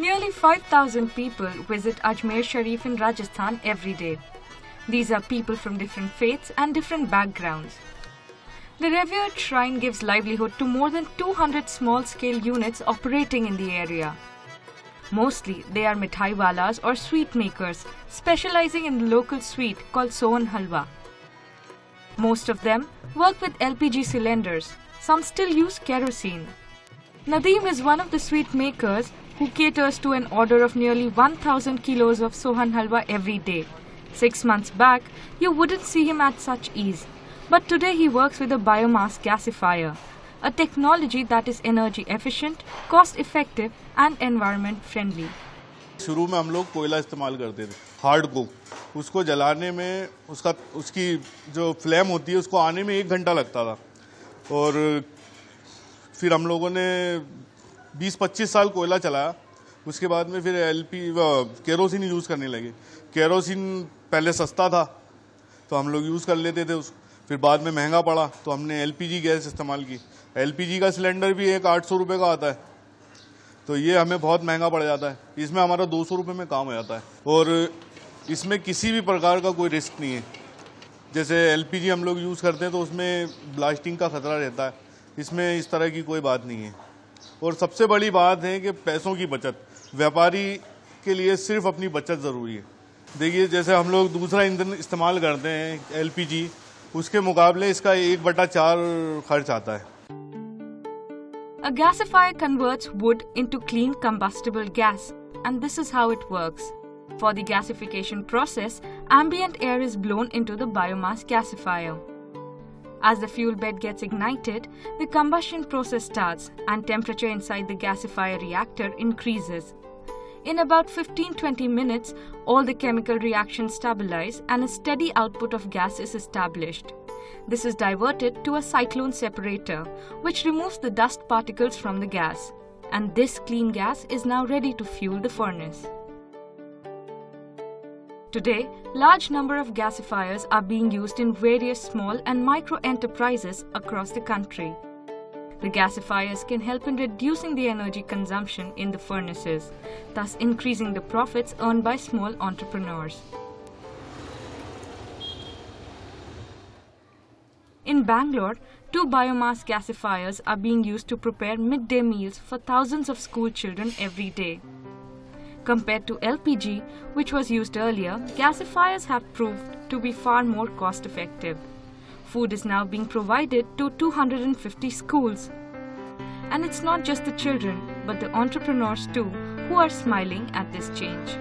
Nearly 5,000 people visit Ajmer Sharif in Rajasthan every day. These are people from different faiths and different backgrounds. The revered shrine gives livelihood to more than 200 small-scale units operating in the area. Mostly, they are mithai walas or sweet makers, specializing in the local sweet called Sohan Halwa. Most of them work with LPG cylinders. Some still use kerosene. Nadeem is one of the sweet makers who caters to an order of nearly 1,000 kilos of Sohan Halwa every day. 6 months back, you wouldn't see him at such ease. But today he works with a biomass gasifier, a technology that is energy efficient, cost effective and environment friendly. शुरू में हम लोग कोयला इस्तेमाल करते थे, hard को उसको जलाने में उसकी जो फ्लेम होती है उसको आने में 1 घंटा लगता था और फिर हम लोगों ने 20-25 साल कोयला चलाया। उसके बाद में फिर केरोसिन यूज़ करने लगे। केरोसिन पहले सस्ता था तो हम लोग यूज़ कर लेते थे उसको, फिर बाद में महंगा पड़ा तो हमने LPG गैस इस्तेमाल की। LPG का सिलेंडर भी एक 800 रुपये का आता है, तो ये हमें बहुत महंगा पड़ जाता है। इसमें हमारा 200 रुपये में काम हो जाता है और इसमें किसी भी प्रकार का कोई रिस्क नहीं है। जैसे LPG हम लोग यूज़ करते हैं तो उसमें ब्लास्टिंग का खतरा रहता है, इसमें इस तरह की कोई बात नहीं है। और सबसे बड़ी बात है कि पैसों की बचत, व्यापारी के लिए सिर्फ अपनी बचत ज़रूरी है। देखिए, जैसे हम लोग दूसरा ईंधन इस्तेमाल करते हैं LPG, उसके मुकाबले इसका 1/4 खर्च आता है। A gasifier converts wood into clean combustible gas, and this is how it works. For the gasification process, ambient air is blown into the biomass gasifier. As the fuel bed gets ignited, the combustion process starts and temperature inside the gasifier reactor increases. In about 15-20 minutes, all the chemical reactions stabilize and a steady output of gas is established. This is diverted to a cyclone separator, which removes the dust particles from the gas. And this clean gas is now ready to fuel the furnace. Today, large number of gasifiers are being used in various small and micro enterprises across the country. The gasifiers can help in reducing the energy consumption in the furnaces, thus increasing the profits earned by small entrepreneurs. In Bangalore, 2 biomass gasifiers are being used to prepare midday meals for thousands of school children every day. Compared to LPG, which was used earlier, gasifiers have proved to be far more cost-effective. Food is now being provided to 250 schools. And it's not just the children, but the entrepreneurs too, who are smiling at this change.